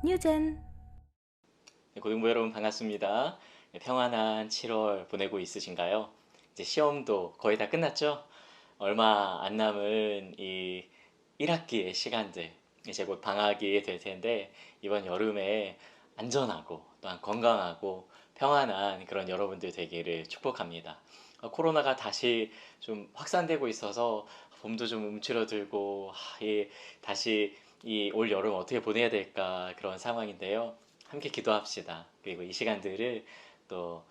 뉴젠. 고등부 여러분 반갑습니다. 평안한 7월 보내고 있으신가요? 이제 시험도 거의 다 끝났죠? 얼마 안 남은 이 1학기의 시간들, 이제 곧 방학이 될 텐데 이번 여름에 안전하고 또한 건강하고 평안한 그런 여러분들 되기를 축복합니다. 코로나가 다시 좀 확산되고 있어서 봄도 좀 움츠러들고 다시 이 올 여름 어떻게 보내야 될까 그런 상황인데요. 함께 기도합시다. 그리고 이 시간들을 또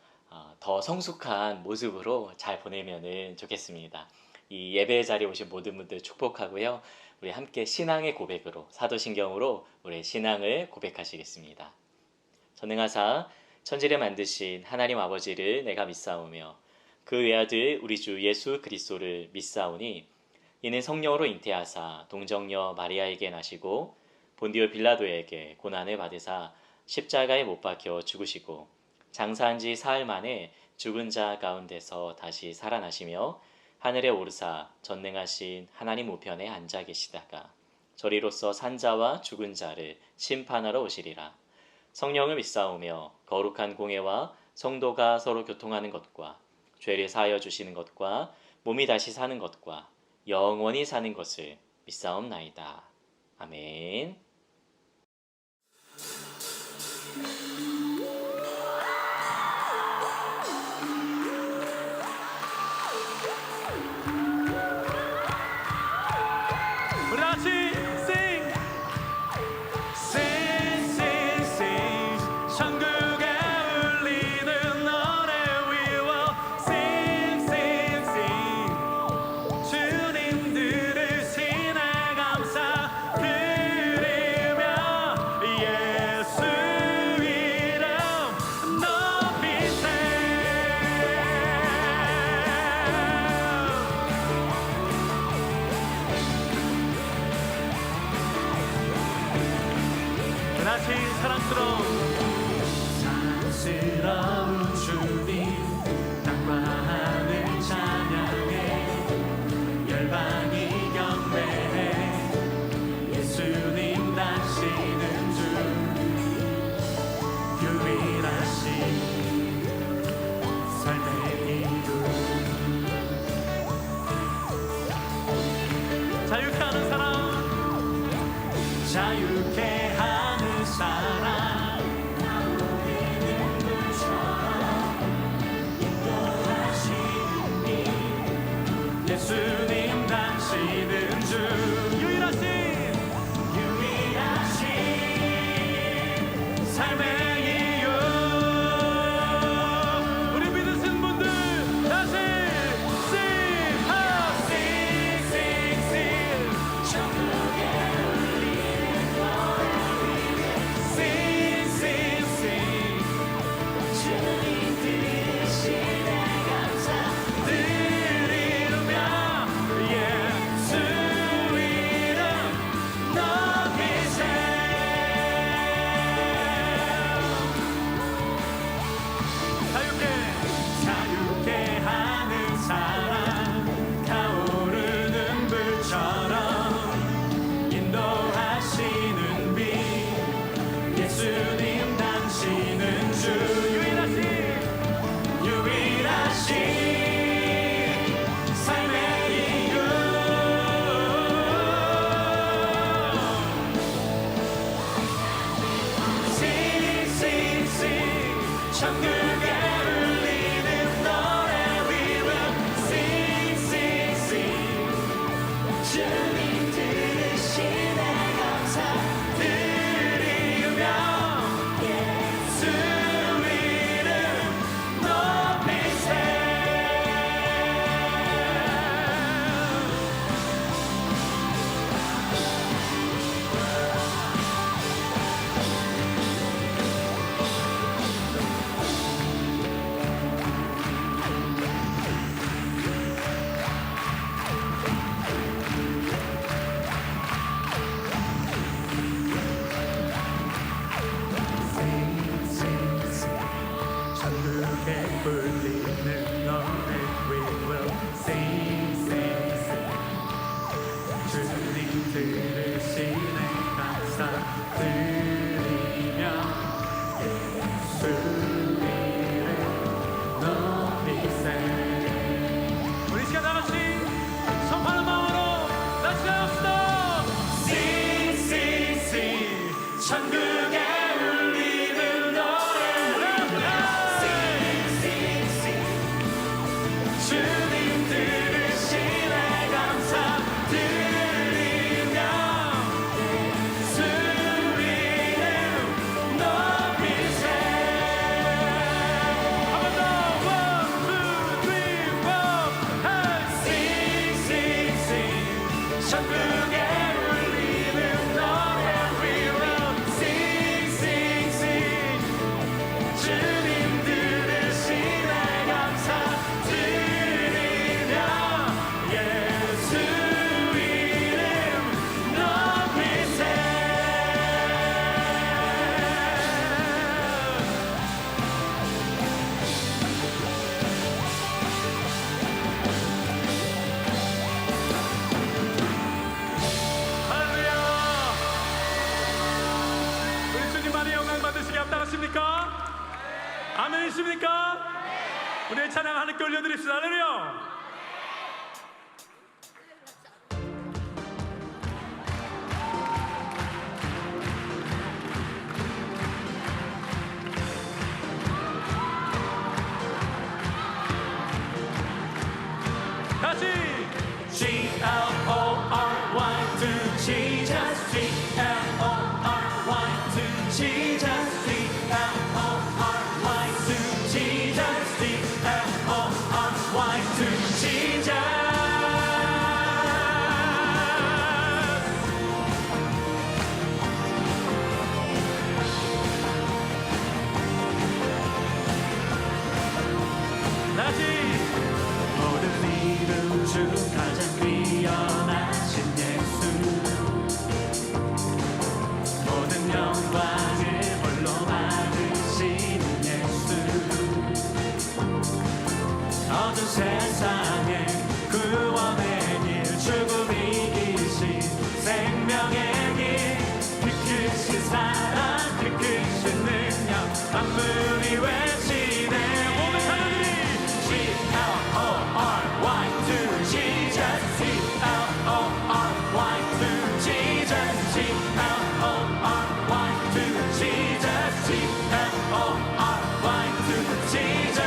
더 성숙한 모습으로 잘 보내면은 좋겠습니다. 이 예배 자리에 오신 모든 분들 축복하고요. 우리 함께 신앙의 고백으로 사도신경으로 우리의 신앙을 고백하시겠습니다. 전능하사 천지를 만드신 하나님 아버지를 내가 믿사오며 그 외아들 우리 주 예수 그리스도를 믿사오니 이는 성령으로 잉태하사 동정녀 마리아에게 나시고 본디오 빌라도에게 고난을 받으사 십자가에 못 박혀 죽으시고 장사한 지 사흘 만에 죽은 자 가운데서 다시 살아나시며 하늘에 오르사 전능하신 하나님 우편에 앉아 계시다가 저리로서 산자와 죽은 자를 심판하러 오시리라. 성령을 믿사오며 거룩한 공예와 성도가 서로 교통하는 것과 죄를 사하여 주시는 것과 몸이 다시 사는 것과 영원히 사는 것을 믿사옵나이다. 아멘. 우리 다 같이 sing, sing, sing, sing. 천국에 울리는 노래 we will sing, sing, sing. 주님 들으시네 감사 드리며 예수 이름 높이세. 다시 사랑스러운 주님 땅과 하늘 찬양해 열방이 경배해 예수님 다시는 주 유일하신 삶의 이루 자유케 하는 사람 자유케 하는 사람 예수님 당신은 주 유일하신 삶의 이유 우리 믿으신 분들 다시 sing, sing, sing, sing. 천국에 울리는 노래 sing, sing, sing. 주님 들으시네 감사 드리며 예수 이름 높이세. 자유케 하는 사랑 타오르는 불처럼 인도하시는 빛 예수님 당신은 주 유일하신 삶의 이유 sing, sing, sing. 천국에 울리는 노래 we will sing, sing, sing. 주님 들으시네 감사 드리며 예수 이름 높이세. 천국에 울리는 노래 we will sing, sing, sing. 주님 들으시네 감사 드리며 예수 이름 높이세. 우리 시간 다 같이 선포하는 마음으로 같이 합시다. Sing, sing, sing. 천국에 울리는 노래. Sing, sing, sing. 주님 들으시네 감사드리며 예수 이름 높이세. 한 번 더. One, two, three, four. Hey. Sing, sing, sing. 천국에 울리는 노래. We will sing, sing, sing. 주님 들으시네 감사드리며 예수 이름 높이세. 할렐루야. 우리 주님만의 영광 받으시기 합당하십니까? 아멘이십니까? 우리의 찬양 하나님께 올려드립시다. 할렐루야. 같이 G-L-O-R-Y to Jesus. G-L-O-R-Y to Jesus. G-L-O-R-Y to Jesus. G-L-O-R-Y to Jesus. 다시 모든 이름 중 가장 뛰어나신 예수, 모든 영광을 홀로 받으시는 예수, 어두운 세상에 구원의 길, 죽음 이기신 생명의 길, 그 크신 사랑, 그 크신 능력, 만물이 외치네. 모든 사람들이 G-L-O-R-Y to Jesus. G-L-O-R-Y to Jesus. G-L-O-R-Y to Jesus. G-L-O-R-Y to Jesus.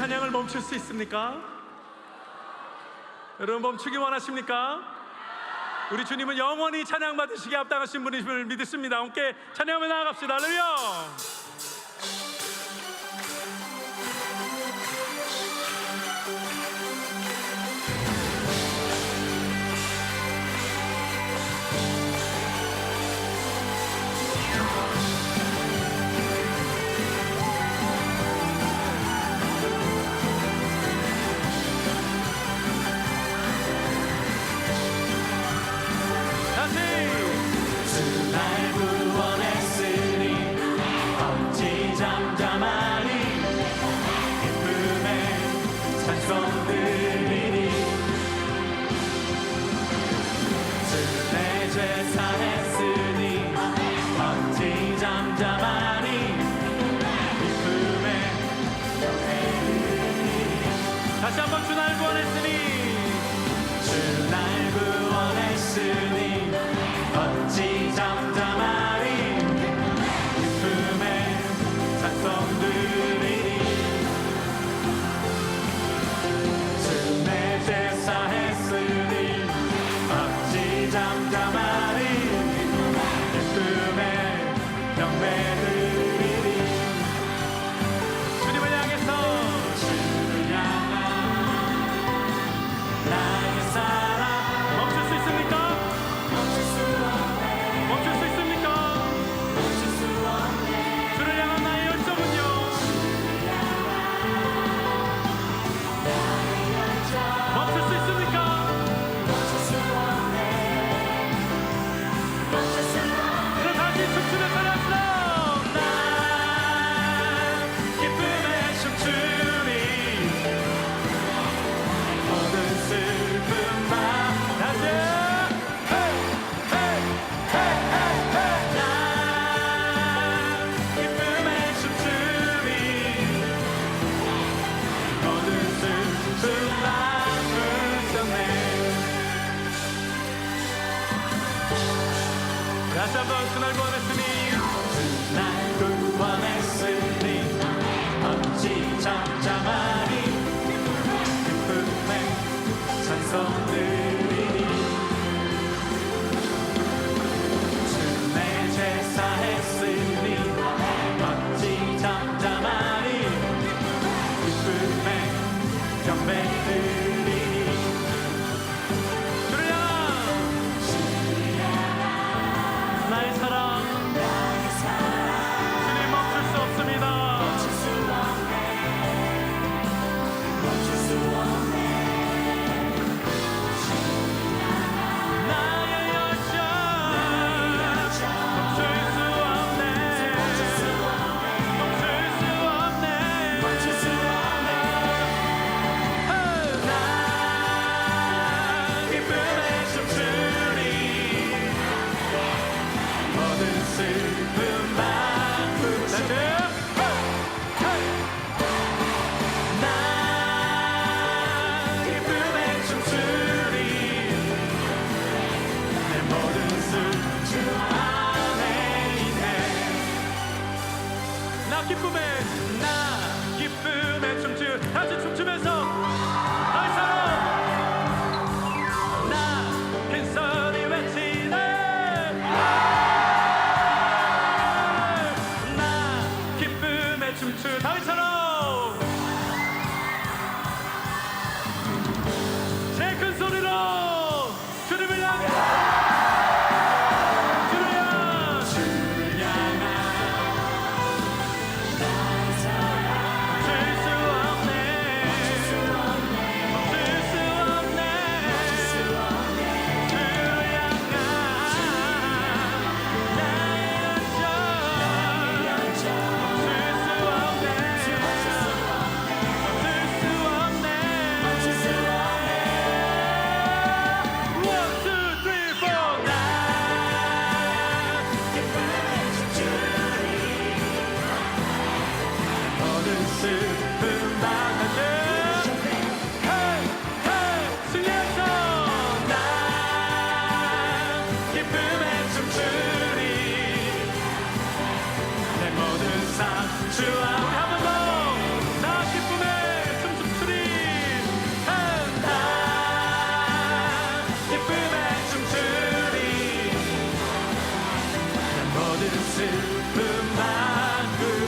찬양을 멈출 수 있습니까? 여러분 멈추기 원하십니까? 우리 주님은 영원히 찬양받으시기에 합당하신 분이심을 믿습니다. 함께 찬양하며 나아갑시다. 할렐루야. 날 구원했으니 어찌 잠잠하니 기쁨의 찬송 드리니 주 내 죄 사했으니 어찌 잠잠하니 기쁨의 경배 드리니 다시 한번 주 날 구원했으니 주 날 구원했으니 어찌 잠잠하리 기쁨의 찬송 드리니 주 내 죄 사했으니 어찌 잠잠하리 기쁨의 경배 드리니 주님을 향해서 주를 향한 나의 사랑 멈출 수 있습니까? 멈출 수 있습니까? 주를 향한 나의 열정은요? 멈출 수 있습니까? 그럼 다시 춤추며 따라합시다. 난 기쁨에 춤추니 모든 슬픔 만 다시 난 기쁨에 춤추니 모든 슬픔만 불렀네. 다시 한번 그날 구원했으니 날 구원했으니 어찌 잠잠하니 기쁨의 찬송 드리니 주 내 죄 사했으니 어찌 잠잠하니 기쁨의 경배 드리니 주를 향한 나의 사랑 주님 멈출 수 없습니다. 나의 열정 멈출 수 없네. 멈출 수 없네. 난 기쁨에 춤추니 모든 슬픔만 부르네. 난 기쁨에 춤추니 내 모든 슬픔 안에 있네. 나 기쁨에 춤추 다시 춤추면서 나의 사랑 나 큰소리 외치네. 나 기쁨에 춤추 다윗처럼 제 큰 소리로 주님을 향해 주를 향 주 앞에 한번 더 나 기쁨에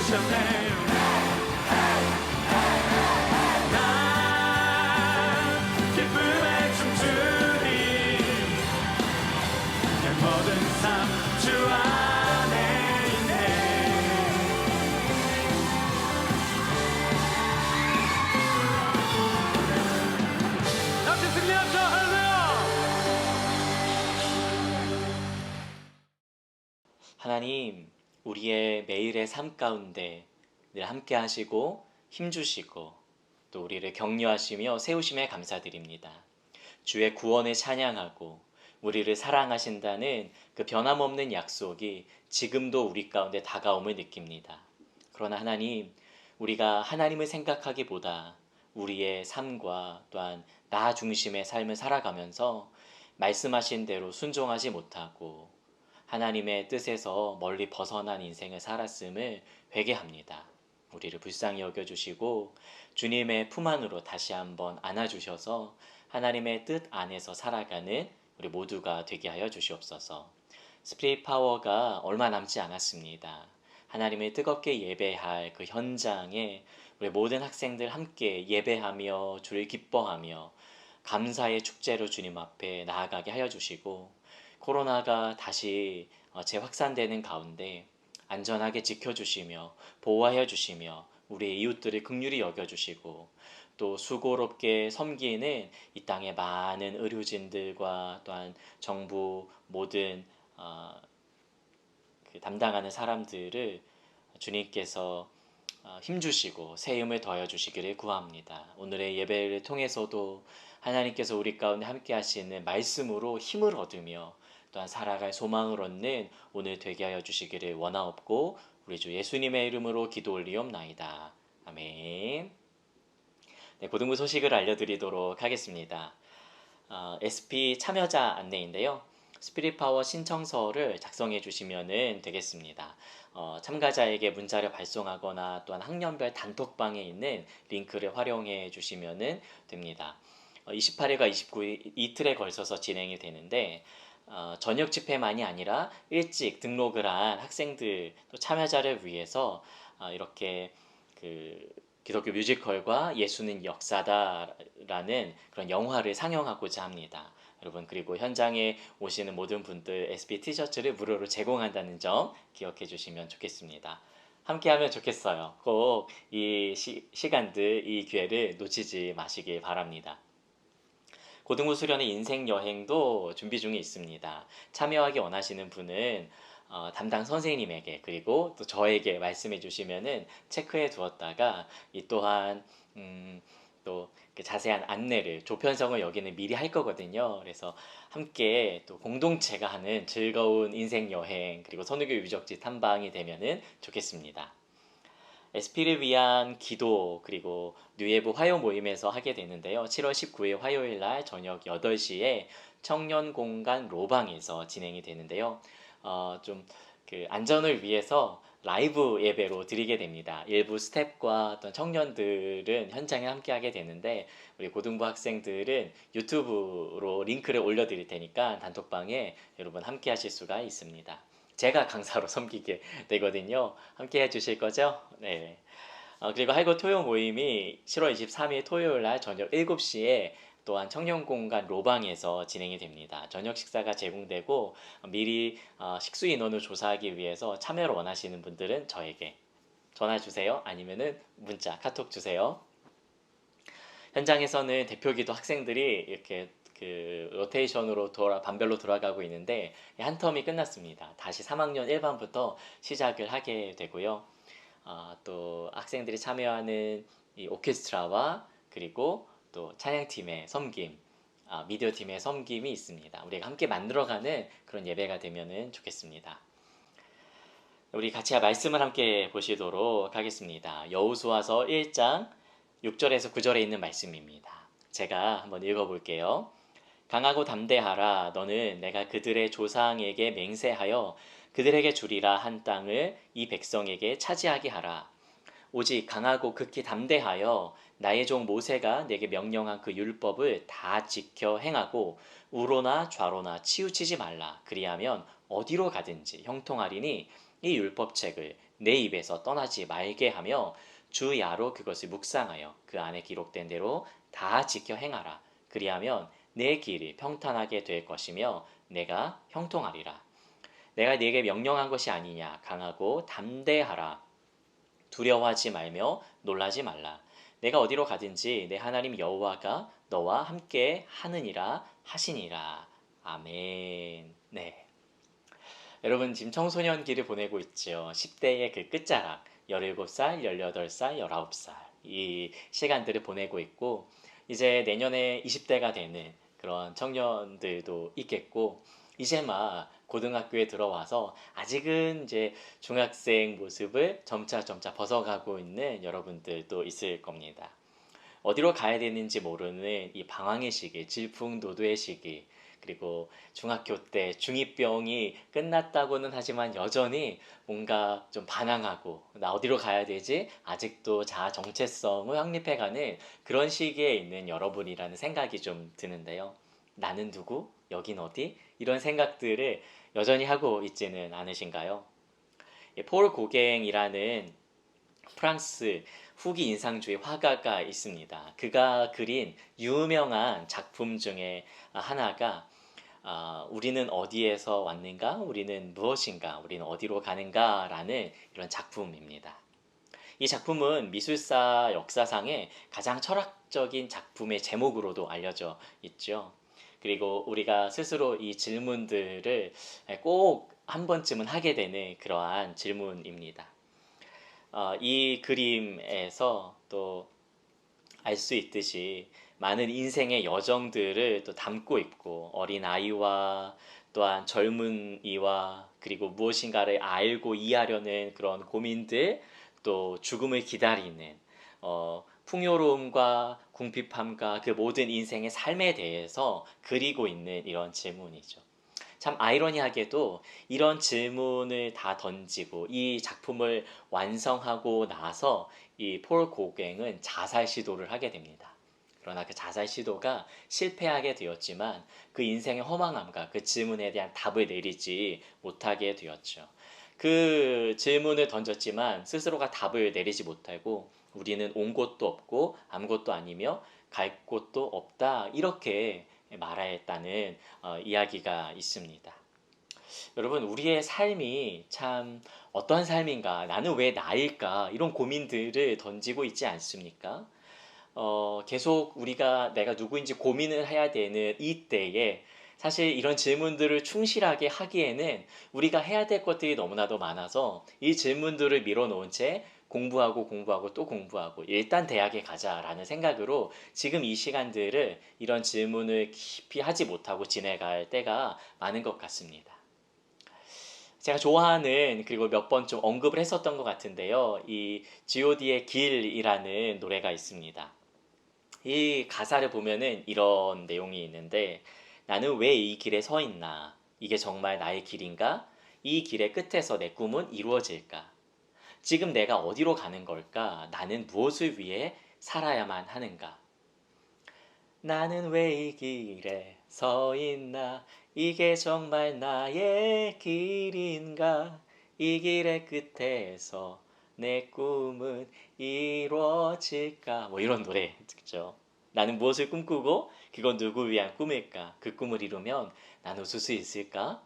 주셨네. 난 기쁨에 춤추리. 내 모든 삶 주 안에 있네. 같이 승리하자. 할렐루야. 하나님, 우리의 매일의 삶 가운데 늘 함께 하시고 힘주시고 또 우리를 격려하시며 세우심에 감사드립니다. 주의 구원을 찬양하고 우리를 사랑하신다는 그 변함없는 약속이 지금도 우리 가운데 다가옴을 느낍니다. 그러나 하나님, 우리가 하나님을 생각하기보다 우리의 삶과 또한 나 중심의 삶을 살아가면서 말씀하신 대로 순종하지 못하고 하나님의 뜻에서 멀리 벗어난 인생을 살았음을 회개합니다. 우리를 불쌍히 여겨주시고 주님의 품 안으로 다시 한번 안아주셔서 하나님의 뜻 안에서 살아가는 우리 모두가 되게 하여 주시옵소서. 스피릿 파워가 얼마 남지 않았습니다. 하나님을 뜨겁게 예배할 그 현장에 우리 모든 학생들 함께 예배하며 주를 기뻐하며 감사의 축제로 주님 앞에 나아가게 하여 주시고 코로나가 다시 재확산되는 가운데 안전하게 지켜주시며 보호하여 주시며 우리의 이웃들을 긍휼히 여겨주시고 또 수고롭게 섬기는 이 땅의 많은 의료진들과 또한 정부 모든 그 담당하는 사람들을 주님께서 힘주시고 세움을 더하여 주시기를 구합니다. 오늘의 예배를 통해서도 하나님께서 우리 가운데 함께 하시는 말씀으로 힘을 얻으며 또한 살아갈 소망을 얻는 오늘 되게 하여 주시기를 원하옵고 우리 주 예수님의 이름으로 기도 올리옵나이다. 아멘. 네, 고등부 소식을 알려드리도록 하겠습니다. SP 참여자 안내인데요. 스피릿 파워 신청서를 작성해 주시면 되겠습니다. 참가자에게 문자를 발송하거나 또한 학년별 단톡방에 있는 링크를 활용해 주시면 됩니다. 28일과 29일 이틀에 걸쳐서 진행이 되는데 저녁 집회만이 아니라 일찍 등록을 한 학생들 또 참여자를 위해서 이렇게 그 기독교 뮤지컬과 예수는 역사다라는 그런 영화를 상영하고자 합니다. 여러분 그리고 현장에 오시는 모든 분들 SP 티셔츠를 무료로 제공한다는 점 기억해 주시면 좋겠습니다. 함께하면 좋겠어요. 꼭 이 시간들 이 기회를 놓치지 마시길 바랍니다. 고등부 수련의 인생 여행도 준비 중에 있습니다. 참여하기 원하시는 분은 담당 선생님에게 그리고 또 저에게 말씀해 주시면은 체크해 두었다가 이 또한 또 그 자세한 안내를 조편성을 여기는 미리 할 거거든요. 그래서 함께 또 공동체가 하는 즐거운 인생 여행 그리고 선후교 유적지 탐방이 되면은 좋겠습니다. SP를 위한 기도 그리고 뉴예부 화요 모임에서 하게 되는데요. 7월 19일 화요일 날 저녁 8시에 청년 공간 로방에서 진행이 되는데요. 좀 그 안전을 위해서 라이브 예배로 드리게 됩니다. 일부 스태프과 어떤 청년들은 현장에 함께 하게 되는데 우리 고등부 학생들은 유튜브로 링크를 올려드릴 테니까 단톡방에 여러분 함께 하실 수가 있습니다. 제가 강사로 섬기게 되거든요. 함께 해주실 거죠? 네. 그리고 할고 토요 모임이 7월 23일 토요일 날 저녁 7시에 또한 청년공간 로방에서 진행이 됩니다. 저녁 식사가 제공되고 미리 식수 인원을 조사하기 위해서 참여를 원하시는 분들은 저에게 전화 주세요. 아니면은 문자, 카톡 주세요. 현장에서는 대표기도 학생들이 이렇게 그 로테이션으로 반별로 돌아가고 있는데 한 텀이 끝났습니다. 다시 3학년 1반부터 시작을 하게 되고요. 또 학생들이 참여하는 이 오케스트라와 그리고 또 찬양팀의 섬김, 미디어 팀의 섬김이 있습니다. 우리가 함께 만들어가는 그런 예배가 되면 좋겠습니다. 우리 같이 말씀을 함께 보시도록 하겠습니다. 여호수아서 1장 6절에서 9절에 있는 말씀입니다. 제가 한번 읽어볼게요. 강하고 담대하라. 너는 내가 그들의 조상에게 맹세하여 그들에게 주리라 한 땅을 이 백성에게 차지하게 하라. 오직 강하고 극히 담대하여 나의 종 모세가 내게 명령한 그 율법을 다 지켜 행하고 우로나 좌로나 치우치지 말라. 그리하면 어디로 가든지 형통하리니 이 율법책을 내 입에서 떠나지 말게 하며 주야로 그것을 묵상하여 그 안에 기록된 대로 다 지켜 행하라. 그리하면 내 길이 평탄하게 될 것이며 내가 형통하리라. 내가 네게 명령한 것이 아니냐. 강하고 담대하라. 두려워하지 말며 놀라지 말라. 내가 어디로 가든지 내 하나님 여호와가 너와 함께 하느니라 하시니라. 아멘. 네. 여러분 지금 청소년기를 보내고 있죠. 10대의 그 끝자락, 17살, 18살, 19살 이 시간들을 보내고 있고 이제 내년에 20대가 되는 그런 청년들도 있겠고 이제 막 고등학교에 들어와서 아직은 이제 중학생 모습을 점차 벗어가고 있는 여러분들도 있을 겁니다. 어디로 가야 되는지 모르는 이 방황의 시기, 질풍노도의 시기, 그리고 중학교 때 중2병이 끝났다고는 하지만 여전히 뭔가 좀 반항하고 나 어디로 가야 되지? 아직도 자아 정체성을 확립해가는 그런 시기에 있는 여러분이라는 생각이 좀 드는데요. 나는 누구? 여긴 어디? 이런 생각들을 여전히 하고 있지는 않으신가요? 폴 고갱이라는 프랑스 후기 인상주의 화가가 있습니다. 그가 그린 유명한 작품 중에 하나가 우리는 어디에서 왔는가? 우리는 무엇인가? 우리는 어디로 가는가? 라는 이런 작품입니다. 이 작품은 미술사 역사상의 가장 철학적인 작품의 제목으로도 알려져 있죠. 그리고 우리가 스스로 이 질문들을 꼭 한 번쯤은 하게 되는 그러한 질문입니다. 이 그림에서 또 알 수 있듯이 많은 인생의 여정들을 또 담고 있고 어린 아이와 또한 젊은이와 그리고 무엇인가를 알고 이해하려는 그런 고민들 또 죽음을 기다리는 풍요로움과 궁핍함과 그 모든 인생의 삶에 대해서 그리고 있는 이런 질문이죠. 참 아이러니하게도 이런 질문을 다 던지고 이 작품을 완성하고 나서 이 폴 고갱은 자살 시도를 하게 됩니다. 그러나 그 자살 시도가 실패하게 되었지만 그 인생의 허망함과 그 질문에 대한 답을 내리지 못하게 되었죠. 그 질문을 던졌지만 스스로가 답을 내리지 못하고 우리는 온 곳도 없고 아무것도 아니며 갈 곳도 없다 이렇게 말했다는 이야기가 있습니다. 여러분 우리의 삶이 참 어떤 삶인가 나는 왜 나일까 이런 고민들을 던지고 있지 않습니까? 계속 우리가 내가 누구인지 고민을 해야 되는 이때에 사실 이런 질문들을 충실하게 하기에는 우리가 해야 될 것들이 너무나도 많아서 이 질문들을 밀어놓은 채 공부하고 또 공부하고 일단 대학에 가자라는 생각으로 지금 이 시간들을 이런 질문을 깊이 하지 못하고 지내갈 때가 많은 것 같습니다. 제가 좋아하는 그리고 몇 번 좀 언급을 했었던 것 같은데요. 이 G.O.D의 길이라는 노래가 있습니다. 이 가사를 보면은 이런 내용이 있는데 나는 왜 이 길에 서 있나? 이게 정말 나의 길인가? 이 길의 끝에서 내 꿈은 이루어질까? 지금 내가 어디로 가는 걸까? 나는 무엇을 위해 살아야만 하는가? 나는 왜 이 길에 서 있나? 이게 정말 나의 길인가? 이 길의 끝에서 내 꿈은 이루어질까? 뭐 이런 노래 듣죠. 나는 무엇을 꿈꾸고 그건 누구 위한 꿈일까? 그 꿈을 이루면 난 웃을 수 있을까?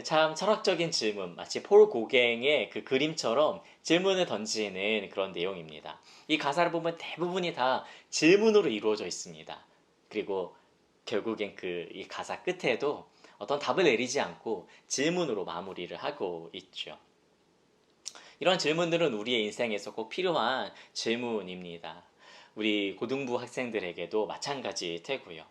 참 철학적인 질문, 마치 폴 고갱의 그 그림처럼 질문을 던지는 그런 내용입니다. 이 가사를 보면 대부분이 다 질문으로 이루어져 있습니다. 그리고 결국엔 그 이 가사 끝에도 어떤 답을 내리지 않고 질문으로 마무리를 하고 있죠. 이런 질문들은 우리의 인생에서 꼭 필요한 질문입니다. 우리 고등부 학생들에게도 마찬가지 테고요.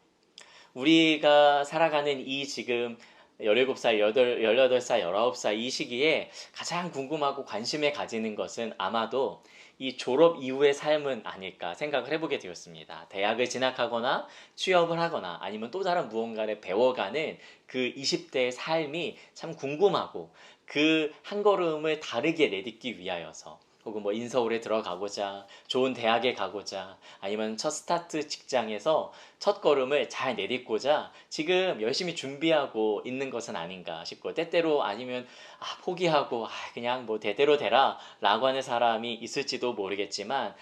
우리가 살아가는 이 지금 17살, 18살, 19살 이 시기에 가장 궁금하고 관심을 가지는 것은 아마도 이 졸업 이후의 삶은 아닐까 생각을 해보게 되었습니다. 대학을 진학하거나 취업을 하거나 아니면 또 다른 무언가를 배워가는 그 20대의 삶이 참 궁금하고 그 한 걸음을 다르게 내딛기 위하여서 혹은 뭐 인서울에 들어가고자, 좋은 대학에 가고자, 아니면 첫 스타트 직장에서 첫 걸음을 잘 내딛고자 지금 열심히 준비하고 있는 것은 아닌가 싶고, 때때로 아니면 포기하고 그냥 뭐 대대로 되라 라고 하는 사람이 있을지도 모르겠지만,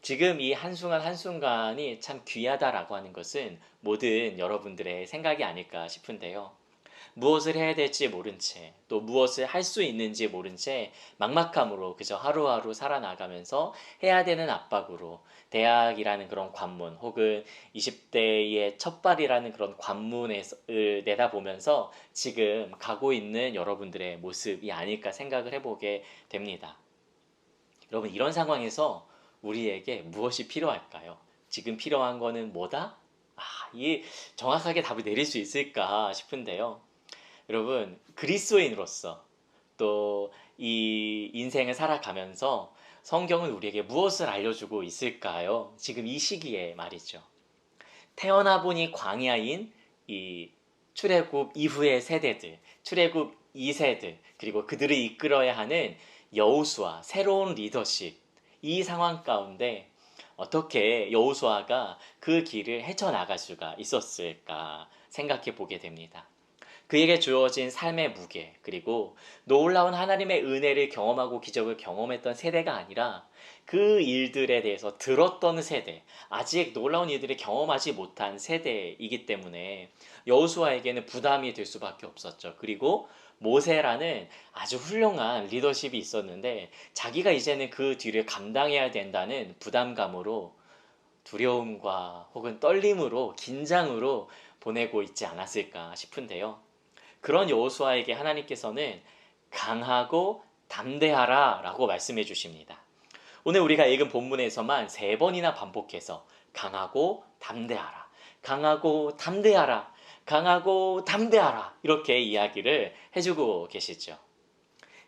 지금 이 한순간 한순간이 참 귀하다라고 하는 것은 모든 여러분들의 생각이 아닐까 싶은데요. 무엇을 해야 될지 모른 채, 또 무엇을 할 수 있는지 모른 채 막막함으로 그저 하루하루 살아나가면서 해야 되는 압박으로 대학이라는 그런 관문, 혹은 20대의 첫발이라는 그런 관문을 내다보면서 지금 가고 있는 여러분들의 모습이 아닐까 생각을 해보게 됩니다. 여러분, 이런 상황에서 우리에게 무엇이 필요할까요? 지금 필요한 거는 뭐다? 이 정확하게 답을 내릴 수 있을까 싶은데요. 여러분, 그리스도인으로서 또 이 인생을 살아가면서 성경은 우리에게 무엇을 알려주고 있을까요? 지금 이 시기에 말이죠. 태어나 보니 광야인 이 출애굽 이후의 세대들, 출애굽 2세들, 그리고 그들을 이끌어야 하는 여호수아, 새로운 리더십, 이 상황 가운데 어떻게 여호수아가 그 길을 헤쳐나갈 수가 있었을까 생각해 보게 됩니다. 그에게 주어진 삶의 무게, 그리고 놀라운 하나님의 은혜를 경험하고 기적을 경험했던 세대가 아니라 그 일들에 대해서 들었던 세대, 아직 놀라운 일들을 경험하지 못한 세대이기 때문에 여호수아에게는 부담이 될 수밖에 없었죠. 그리고 모세라는 아주 훌륭한 리더십이 있었는데 자기가 이제는 그 뒤를 감당해야 된다는 부담감으로, 두려움과 혹은 떨림으로, 긴장으로 보내고 있지 않았을까 싶은데요. 그런 여호수아에게 하나님께서는 강하고 담대하라 라고 말씀해 주십니다. 오늘 우리가 읽은 본문에서만 3번이나 반복해서 강하고 담대하라, 강하고 담대하라, 강하고 담대하라 이렇게 이야기를 해주고 계시죠.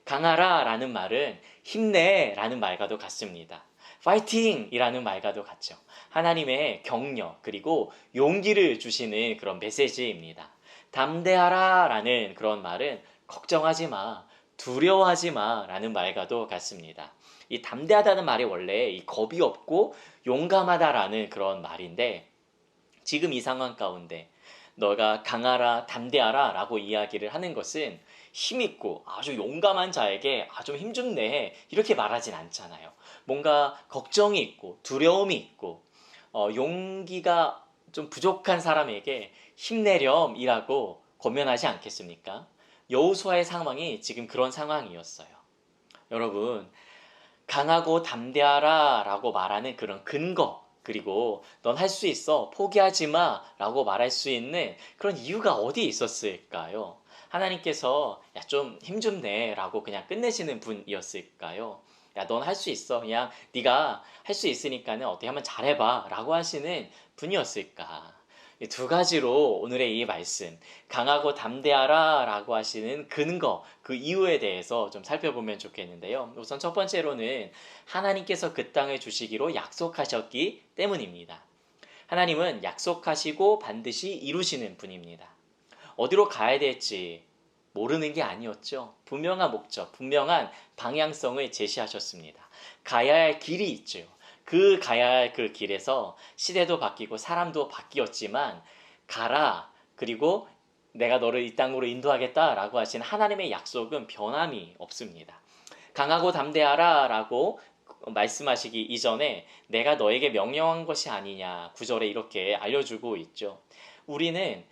강하라 라는 말은 힘내 라는 말과도 같습니다. 파이팅 이라는 말과도 같죠. 하나님의 격려 그리고 용기를 주시는 그런 메시지입니다. 담대하라 라는 그런 말은 걱정하지 마, 두려워하지 마 라는 말과도 같습니다. 이 담대하다는 말이 원래 이 겁이 없고 용감하다라는 그런 말인데, 지금 이 상황 가운데 너가 강하라, 담대하라 라고 이야기를 하는 것은 힘있고 아주 용감한 자에게 좀 힘 좀 내 이렇게 말하진 않잖아요. 뭔가 걱정이 있고 두려움이 있고 용기가 좀 부족한 사람에게 힘내렴이라고 권면하지 않겠습니까? 여호수아의 상황이 지금 그런 상황이었어요. 여러분, 강하고 담대하라 라고 말하는 그런 근거, 그리고 넌 할 수 있어, 포기하지 마 라고 말할 수 있는 그런 이유가 어디에 있었을까요? 하나님께서 야, 좀 힘 좀 내 라고 그냥 끝내시는 분이었을까요? 야, 넌 할 수 있어, 그냥 네가 할 수 있으니까는 어떻게 한번 잘해봐 라고 하시는 분이었을까? 이 두 가지로 오늘의 이 말씀, 강하고 담대하라 라고 하시는 근거, 그 이유에 대해서 좀 살펴보면 좋겠는데요. 우선 첫 번째로는 하나님께서 그 땅을 주시기로 약속하셨기 때문입니다. 하나님은 약속하시고 반드시 이루시는 분입니다. 어디로 가야 될지 모르는 게 아니었죠. 분명한 목적, 분명한 방향성을 제시하셨습니다. 가야 할 길이 있죠. 그 가야 할 그 길에서 시대도 바뀌고 사람도 바뀌었지만 가라, 그리고 내가 너를 이 땅으로 인도하겠다라고 하신 하나님의 약속은 변함이 없습니다. 강하고 담대하라 라고 말씀하시기 이전에 내가 너에게 명령한 것이 아니냐 9절에 이렇게 알려주고 있죠. 우리는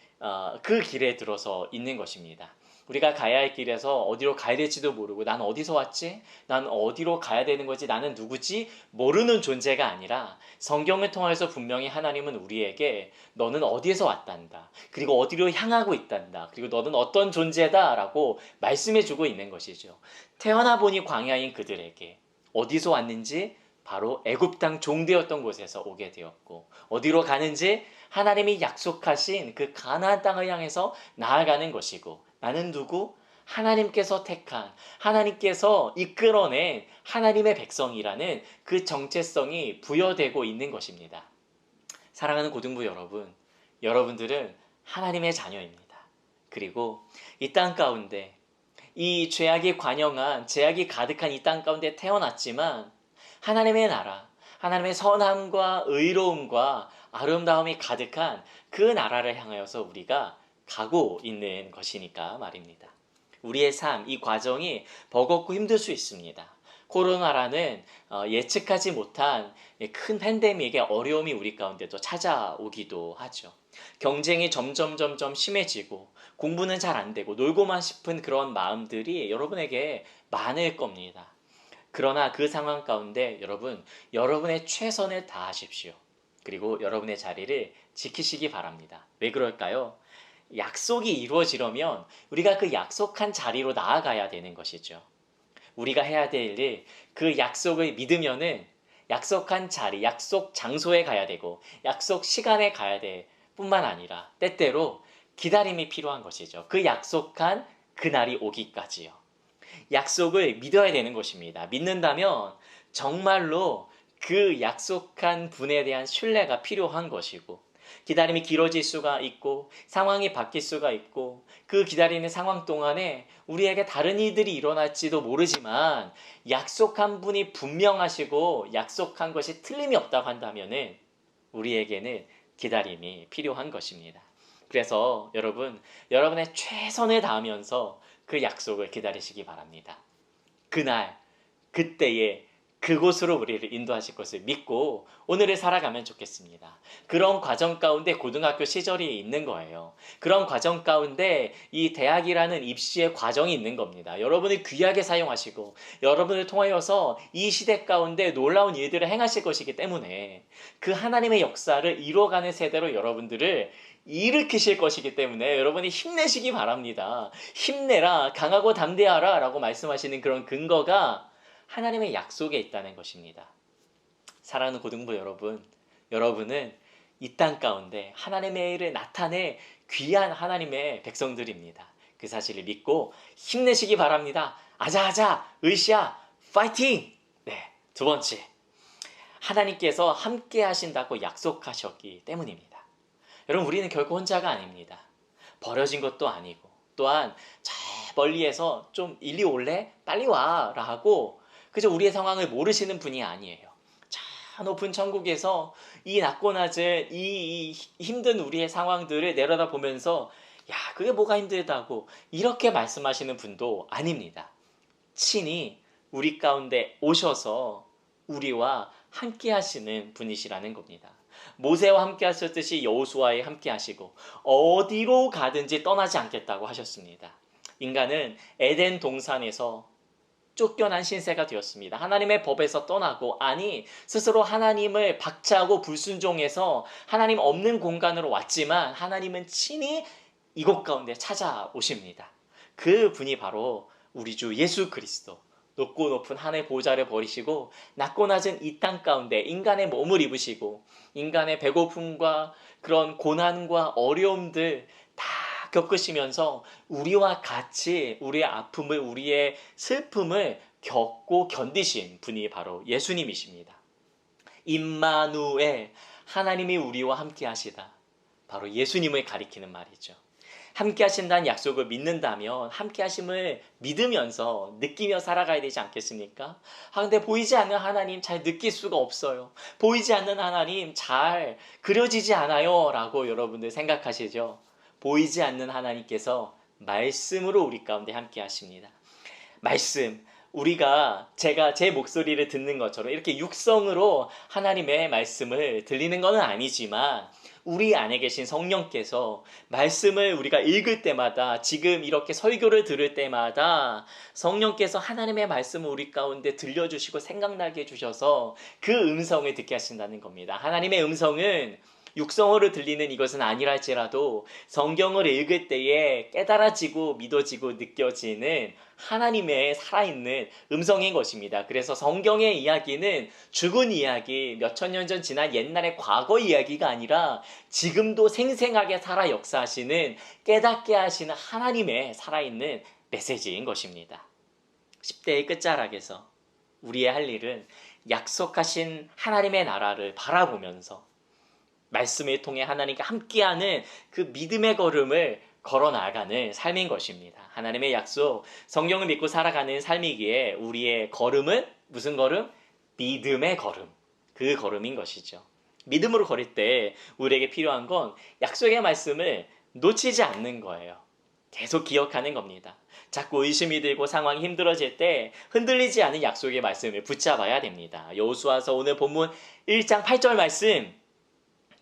그 길에 들어서 있는 것입니다. 우리가 가야 할 길에서 어디로 가야 될지도 모르고, 난 어디서 왔지? 난 어디로 가야 되는 거지? 나는 누구지? 모르는 존재가 아니라 성경을 통해서 분명히 하나님은 우리에게 너는 어디에서 왔단다, 그리고 어디로 향하고 있단다, 그리고 너는 어떤 존재다 라고 말씀해주고 있는 것이죠. 태어나 보니 광야인 그들에게 어디서 왔는지 바로 애굽 땅 종되었던 곳에서 오게 되었고, 어디로 가는지 하나님이 약속하신 그 가나안 땅을 향해서 나아가는 것이고, 나는 누구? 하나님께서 택한, 하나님께서 이끌어낸 하나님의 백성이라는 그 정체성이 부여되고 있는 것입니다. 사랑하는 고등부 여러분, 여러분들은 하나님의 자녀입니다. 그리고 이 땅 가운데 이 죄악이 관영한, 죄악이 가득한 이 땅 가운데 태어났지만 하나님의 나라, 하나님의 선함과 의로움과 아름다움이 가득한 그 나라를 향하여서 우리가 가고 있는 것이니까 말입니다. 우리의 삶, 이 과정이 버겁고 힘들 수 있습니다. 코로나라는 예측하지 못한 큰 팬데믹의 어려움이 우리 가운데도 찾아오기도 하죠. 경쟁이 점점 심해지고 공부는 잘 안 되고 놀고만 싶은 그런 마음들이 여러분에게 많을 겁니다. 그러나 그 상황 가운데 여러분, 여러분의 최선을 다하십시오. 그리고 여러분의 자리를 지키시기 바랍니다. 왜 그럴까요? 약속이 이루어지려면 우리가 그 약속한 자리로 나아가야 되는 것이죠. 우리가 해야 될 일, 그 약속을 믿으면은 약속한 자리, 약속 장소에 가야 되고 약속 시간에 가야 될 뿐만 아니라 때때로 기다림이 필요한 것이죠. 그 약속한 그날이 오기까지요. 약속을 믿어야 되는 것입니다. 믿는다면 정말로 그 약속한 분에 대한 신뢰가 필요한 것이고 기다림이 길어질 수가 있고 상황이 바뀔 수가 있고 그 기다리는 상황 동안에 우리에게 다른 일들이 일어날지도 모르지만 약속한 분이 분명하시고 약속한 것이 틀림이 없다고 한다면은 우리에게는 기다림이 필요한 것입니다. 그래서 여러분, 여러분의 최선을 다하면서 그 약속을 기다리시기 바랍니다. 그날, 그때에 그곳으로 우리를 인도하실 것을 믿고 오늘을 살아가면 좋겠습니다. 그런 과정 가운데 고등학교 시절이 있는 거예요. 그런 과정 가운데 이 대학이라는 입시의 과정이 있는 겁니다. 여러분을 귀하게 사용하시고 여러분을 통하여서 이 시대 가운데 놀라운 일들을 행하실 것이기 때문에 그 하나님의 역사를 이루어가는 세대로 여러분들을 일으키실 것이기 때문에 여러분이 힘내시기 바랍니다. 힘내라, 강하고 담대하라 라고 말씀하시는 그런 근거가 하나님의 약속에 있다는 것입니다. 사랑하는 고등부 여러분, 여러분은 이 땅 가운데 하나님의 일을 나타내 귀한 하나님의 백성들입니다. 그 사실을 믿고 힘내시기 바랍니다. 아자아자, 으쌰, 파이팅! 네, 두 번째, 하나님께서 함께 하신다고 약속하셨기 때문입니다. 여러분, 우리는 결코 혼자가 아닙니다. 버려진 것도 아니고 또한 저 멀리에서 좀 일리 올래? 빨리 와라 하고 그저 우리의 상황을 모르시는 분이 아니에요. 저 높은 천국에서 이 낮고 낮은 이 힘든 우리의 상황들을 내려다 보면서 야, 그게 뭐가 힘들다고 이렇게 말씀하시는 분도 아닙니다. 친히 우리 가운데 오셔서 우리와 함께 하시는 분이시라는 겁니다. 모세와 함께 하셨듯이 여호수아에 함께 하시고 어디로 가든지 떠나지 않겠다고 하셨습니다. 인간은 에덴 동산에서 쫓겨난 신세가 되었습니다. 하나님의 법에서 떠나고 아니 스스로 하나님을 박차하고 불순종해서 하나님 없는 공간으로 왔지만 하나님은 친히 이곳 가운데 찾아오십니다. 그 분이 바로 우리 주 예수 그리스도. 높고 높은 하늘 보좌를 버리시고 낮고 낮은 이 땅 가운데 인간의 몸을 입으시고 인간의 배고픔과 그런 고난과 어려움들 다 겪으시면서 우리와 같이 우리의 아픔을 우리의 슬픔을 겪고 견디신 분이 바로 예수님이십니다. 임마누엘, 하나님이 우리와 함께 하시다. 바로 예수님을 가리키는 말이죠. 함께 하신다는 약속을 믿는다면 함께 하심을 믿으면서 느끼며 살아가야 되지 않겠습니까? 근데 보이지 않는 하나님 잘 느낄 수가 없어요. 보이지 않는 하나님 잘 그려지지 않아요 라고 여러분들 생각하시죠? 보이지 않는 하나님께서 말씀으로 우리 가운데 함께 하십니다. 말씀, 제가 제 목소리를 듣는 것처럼 이렇게 육성으로 하나님의 말씀을 들리는 것은 아니지만 우리 안에 계신 성령께서 말씀을 우리가 읽을 때마다 지금 이렇게 설교를 들을 때마다 성령께서 하나님의 말씀을 우리 가운데 들려주시고 생각나게 해주셔서 그 음성을 듣게 하신다는 겁니다. 하나님의 음성은 육성으로 들리는 이것은 아니랄지라도 성경을 읽을 때에 깨달아지고 믿어지고 느껴지는 하나님의 살아있는 음성인 것입니다. 그래서 성경의 이야기는 죽은 이야기, 몇천 년 전 지난 옛날의 과거 이야기가 아니라 지금도 생생하게 살아 역사하시는 깨닫게 하시는 하나님의 살아있는 메시지인 것입니다. 10대의 끝자락에서 우리의 할 일은 약속하신 하나님의 나라를 바라보면서 말씀을 통해 하나님과 함께하는 그 믿음의 걸음을 걸어 나가는 삶인 것입니다. 하나님의 약속, 성경을 믿고 살아가는 삶이기에 우리의 걸음은 무슨 걸음? 믿음의 걸음, 그 걸음인 것이죠. 믿음으로 걸을 때 우리에게 필요한 건 약속의 말씀을 놓치지 않는 거예요. 계속 기억하는 겁니다. 자꾸 의심이 들고 상황이 힘들어질 때 흔들리지 않은 약속의 말씀을 붙잡아야 됩니다. 여호수아서 오늘 본문 1장 8절 말씀,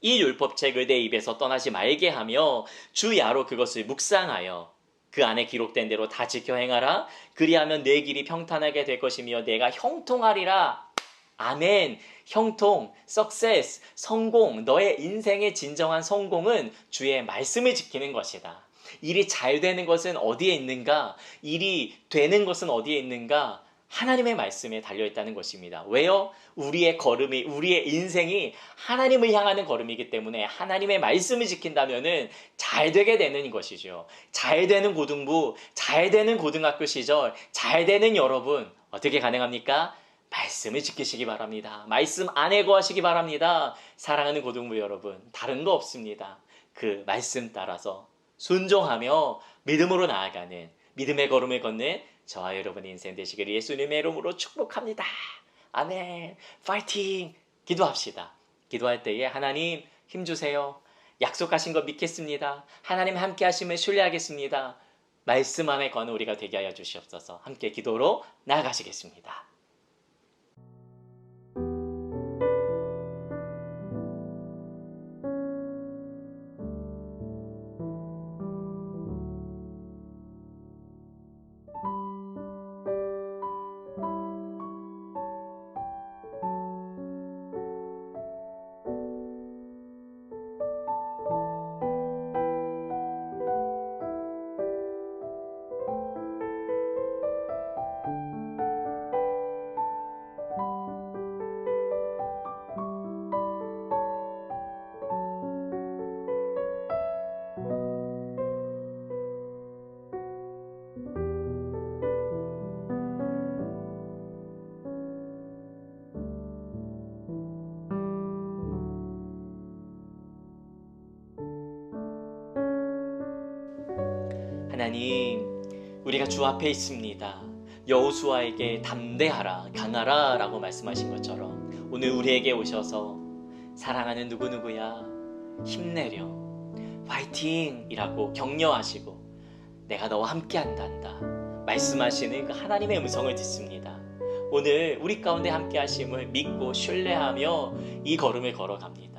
이 율법책을 내 입에서 떠나지 말게 하며 주 야로 그것을 묵상하여 그 안에 기록된 대로 다 지켜 행하라. 그리하면 내 길이 평탄하게 될 것이며 내가 형통하리라. 아멘. 형통, success, 성공, 너의 인생의 진정한 성공은 주의 말씀을 지키는 것이다. 일이 잘 되는 것은 어디에 있는가? 일이 되는 것은 어디에 있는가? 하나님의 말씀에 달려있다는 것입니다. 왜요? 우리의 걸음이, 우리의 인생이 하나님을 향하는 걸음이기 때문에 하나님의 말씀을 지킨다면 잘 되게 되는 것이죠. 잘 되는 고등부, 잘 되는 고등학교 시절, 잘 되는 여러분, 어떻게 가능합니까? 말씀을 지키시기 바랍니다. 말씀 안에 거하시기 바랍니다. 사랑하는 고등부 여러분, 다른 거 없습니다. 그 말씀 따라서 순종하며 믿음으로 나아가는, 믿음의 걸음을 걷는 저와 여러분의 인생 되시기를 예수님의 이름으로 축복합니다. 아멘. 파이팅! 기도합시다. 기도할 때에 하나님 힘주세요. 약속하신 거 믿겠습니다. 하나님 함께 하심을 신뢰하겠습니다. 말씀 안에 거는 우리가 되게 하여 주시옵소서. 함께 기도로 나아가시겠습니다. 하나님, 우리가 주 앞에 있습니다. 여호수아에게 담대하라, 강하라 라고 말씀하신 것처럼 오늘 우리에게 오셔서 사랑하는 누구누구야, 힘내려, 화이팅! 이라고 격려하시고 내가 너와 함께 한단다 말씀하시는 그 하나님의 음성을 듣습니다. 오늘 우리 가운데 함께 하심을 믿고 신뢰하며 이 걸음을 걸어갑니다.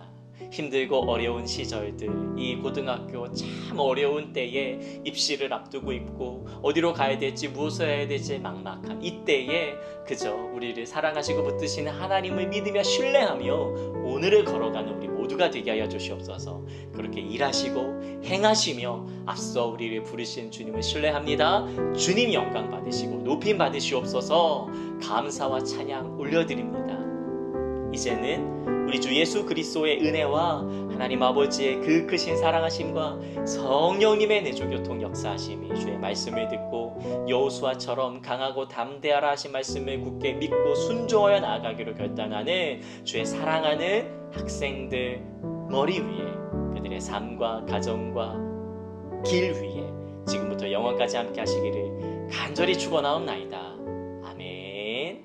힘들고 어려운 시절들, 이 고등학교 참 어려운 때에 입시를 앞두고 있고 어디로 가야 될지 무엇을 해야 될지 막막한 이때에 그저 우리를 사랑하시고 붙드시는 하나님을 믿으며 신뢰하며 오늘을 걸어가는 우리 모두가 되게 하여 주시옵소서. 그렇게 일하시고 행하시며 앞서 우리를 부르신 주님을 신뢰합니다. 주님 영광 받으시고 높임 받으시옵소서. 감사와 찬양 올려드립니다. 이제는 우리 주 예수 그리스도의 은혜와 하나님 아버지의 그 크신 사랑하심과 성령님의 내조교통 역사하심이 주의 말씀을 듣고 여호수아처럼 강하고 담대하라 하신 말씀을 굳게 믿고 순종하여 나아가기로 결단하는 주의 사랑하는 학생들 머리 위에 그들의 삶과 가정과 길 위에 지금부터 영원까지 함께 하시기를 간절히 축원하옵나이다. 아멘.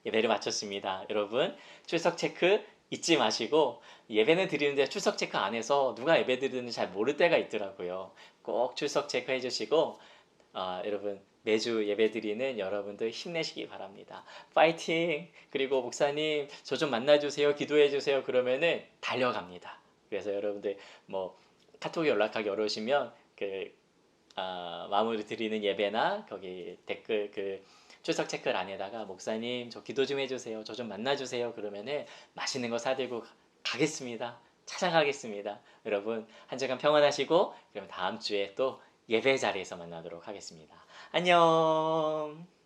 예배를 마쳤습니다. 여러분 출석 체크 잊지 마시고 예배는 드리는데 출석 체크 안 해서 누가 예배 드리는지 잘 모를 때가 있더라고요. 꼭 출석 체크 해주시고 여러분 매주 예배 드리는 여러분들 힘내시기 바랍니다. 파이팅! 그리고 목사님 저 좀 만나주세요. 기도해주세요. 그러면은 달려갑니다. 그래서 여러분들 뭐 카톡에 연락하기 어려우시면 마무리 드리는 예배나 거기 댓글 출석 체크란에다가 목사님 저 기도 좀 해주세요. 저 좀 만나주세요. 그러면은 맛있는 거 사들고 가겠습니다. 찾아가겠습니다. 여러분 한 주간 평안하시고 그럼 다음 주에 또 예배 자리에서 만나도록 하겠습니다. 안녕.